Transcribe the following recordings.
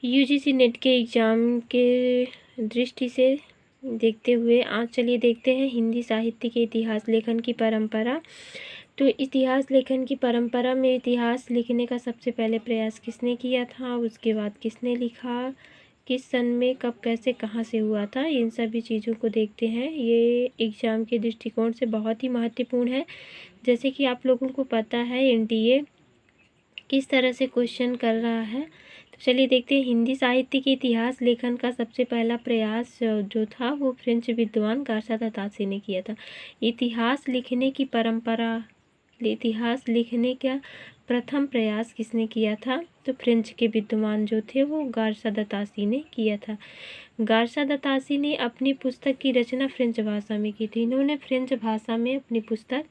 UGC net के exam के दृष्टि से देखते हुए आज चलिए देखते हैं हिंदी साहित्य के इतिहास लेखन की परंपरा। तो इतिहास लेखन की परंपरा में इतिहास लिखने का सबसे पहले प्रयास किसने किया था, उसके बाद किसने लिखा, किस सन में, कब, कैसे, कहाँ से हुआ था, इन सभी चीज़ों को देखते हैं। ये एग्ज़ाम के दृष्टिकोण से बहुत ही महत्वपूर्ण है। जैसे कि आप लोगों को पता है एनटीए किस तरह से क्वेश्चन कर रहा है। तो चलिए देखते हैं। हिंदी साहित्य के इतिहास लेखन का सबसे पहला प्रयास जो था वो फ्रेंच विद्वान गार्सा द तासी ने किया था। इतिहास लिखने की परंपरा, इतिहास लिखने का प्रथम प्रयास किसने किया था? तो फ्रेंच के विद्वान जो थे वो गार्सा द तासी ने किया था। गार्सा द तासी ने अपनी पुस्तक की रचना फ्रेंच भाषा में की थी। इन्होंने फ्रेंच भाषा में अपनी पुस्तक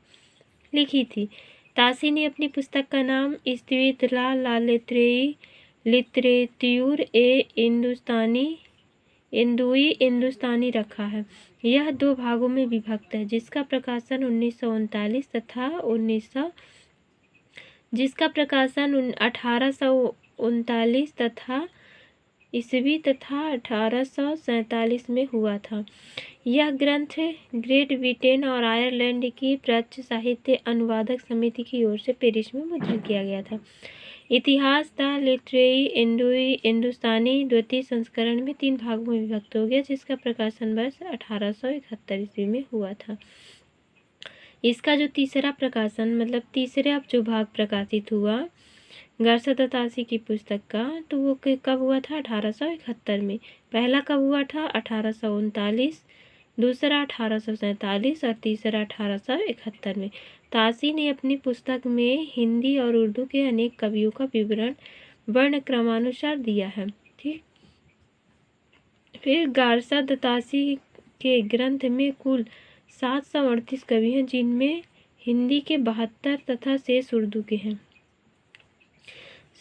लिखी थी। तासी ने अपनी पुस्तक का नाम स्टुइट ला लिटरेत्यूर ए हिंदुस्तानी रखा है। यह 2 भागों में विभक्त है, जिसका प्रकाशन 1839 तथा 1839 तथा ईस्वी तथा 1847 में हुआ था। यह ग्रंथ ग्रेट ब्रिटेन और आयरलैंड की प्राच्य साहित्य अनुवादक समिति की ओर से पेरिस में मुद्रित किया गया था। इतिहास द लिटरेरी हिंदुस्तानी द्वितीय संस्करण में 3 भागों में विभक्त हो गया, जिसका प्रकाशन वर्ष 1871 ईस्वी में हुआ था। इसका जो तीसरा प्रकाशन मतलब तीसरा जो भाग प्रकाशित हुआ गार्सा द तासी की पुस्तक का, तो वो कब हुआ था? 1871 में। पहला कब हुआ था? 1839, दूसरा 1847 और तीसरा 1871 में। तासी ने अपनी पुस्तक में हिंदी और उर्दू के अनेक कवियों का विवरण वर्ण क्रमानुसार दिया है। ठीक। फिर गार्सा द तासी के ग्रंथ में कुल 738 कवि हैं, जिनमें हिंदी के 72 तथा शेष उर्दू के हैं।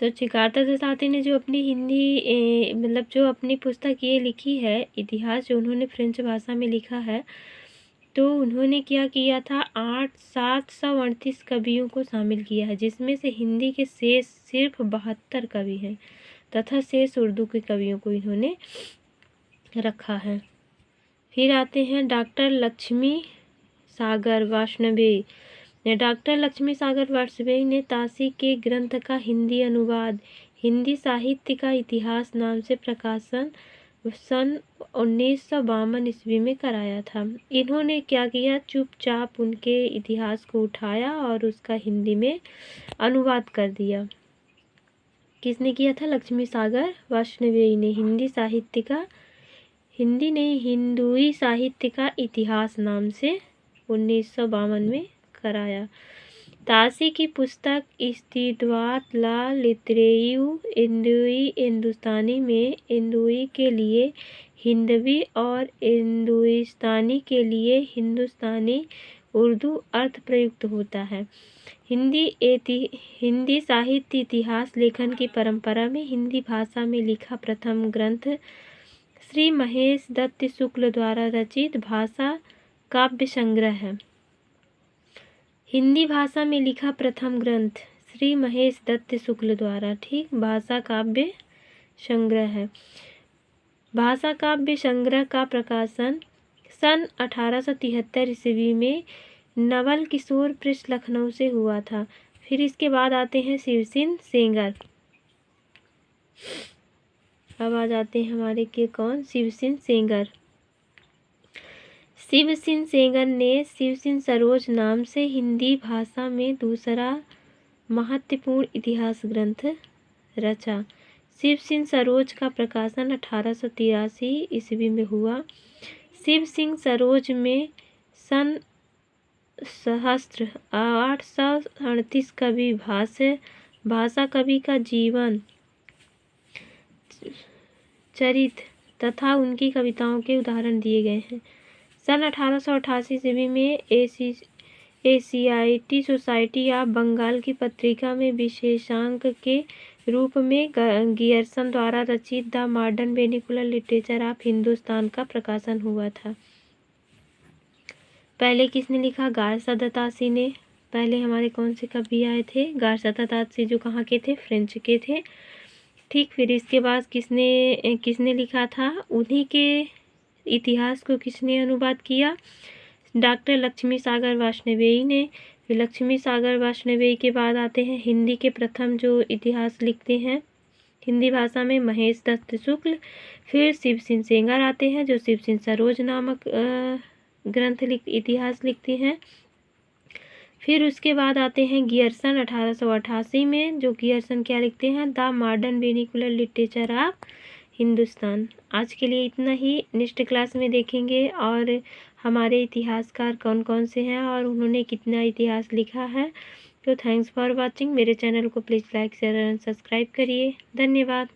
गार्सा द तासी ने जो अपनी हिंदी मतलब जो अपनी पुस्तक ये लिखी है इतिहास, जो उन्होंने फ्रेंच भाषा में लिखा है, तो उन्होंने क्या किया था? 738 कवियों को शामिल किया है, जिसमें से हिंदी के शेष सिर्फ 72 कवि हैं तथा शेष उर्दू के कवियों को इन्होंने रखा है। फिर आते हैं डॉक्टर लक्ष्मी सागर वार्ष्णेय। डॉक्टर लक्ष्मी सागर वार्ष्णेय ने तासी के ग्रंथ का हिंदी अनुवाद हिंदी साहित्य का इतिहास नाम से प्रकाशन सन 1952 ईस्वी में कराया था। इन्होंने क्या किया? चुपचाप उनके इतिहास को उठाया और उसका हिंदी में अनुवाद कर दिया। किसने किया था? लक्ष्मी सागर वार्ष्णेय ने हिंदुई साहित्य का इतिहास नाम से 1952 में कराया। तासी की पुस्तक स्टुइट ला लिटरेरी हिंदुस्तानी में हिंदुई के लिए हिंदवी और हिंदुस्तानी के लिए हिंदुस्तानी उर्दू अर्थ प्रयुक्त होता है। हिंदी साहित्य इतिहास लेखन की परंपरा में हिंदी भाषा में लिखा प्रथम ग्रंथ श्री महेश दत्त शुक्ल द्वारा रचित भाषा काव्य संग्रह है। हिंदी भाषा में लिखा प्रथम ग्रंथ श्री महेश दत्त शुक्ल द्वारा भाषा काव्य संग्रह है। भाषा काव्य संग्रह का प्रकाशन सन 1873 ईस्वी में नवल किशोर प्रेस लखनऊ से हुआ था। फिर इसके बाद आते हैं शिवसिंह सेंगर। अब आ जाते हैं हमारे के कौन? शिवसिंह सेंगर। शिवसिंह सेंगर ने शिवसिंह सरोज नाम से हिंदी भाषा में दूसरा महत्वपूर्ण इतिहास ग्रंथ रचा। शिवसिंह सरोज का प्रकाशन 1883 ईस्वी में हुआ। शिवसिंह सरोज में सन 838 कवि भाषा कवि का जीवन चरित्र तथा उनकी कविताओं के उदाहरण दिए गए हैं। सन 1888 ईस्वी में एशियाटिक सोसाइटी ऑफ बंगाल की पत्रिका में विशेषांक के रूप में गियर्सन द्वारा रचित the modern vernacular literature of Hindustan का प्रकाशन हुआ था। पहले किसने लिखा? गार्सा द तासी ने। पहले हमारे कौन से कवि आए थे? गार्सा द तासी, जो कहाँ के थे? फ्रेंच के थे। ठीक, फिर इसके बाद किसने लिखा था? उन्हीं के इतिहास को किसने अनुवाद किया? डॉक्टर लक्ष्मी सागर वाजपेयी ने। फिर लक्ष्मी सागर वाजपेयी के बाद आते हैं हिंदी के प्रथम जो इतिहास लिखते हैं हिंदी भाषा में, महेश दत्त शुक्ल। फिर शिव सिंह सेंगर आते हैं जो शिव सिंह सरोज नामक इतिहास लिखते हैं। फिर उसके बाद आते हैं गियर्सन 1888 में, जो गियर्सन क्या लिखते हैं? The modern vernacular literature of Hindustan. आज के लिए इतना ही, नेक्स्ट क्लास में देखेंगे और हमारे इतिहासकार कौन कौन से हैं और उन्होंने कितना इतिहास लिखा है। तो थैंक्स फॉर वॉचिंग। मेरे चैनल को please like share and subscribe करिए। धन्यवाद।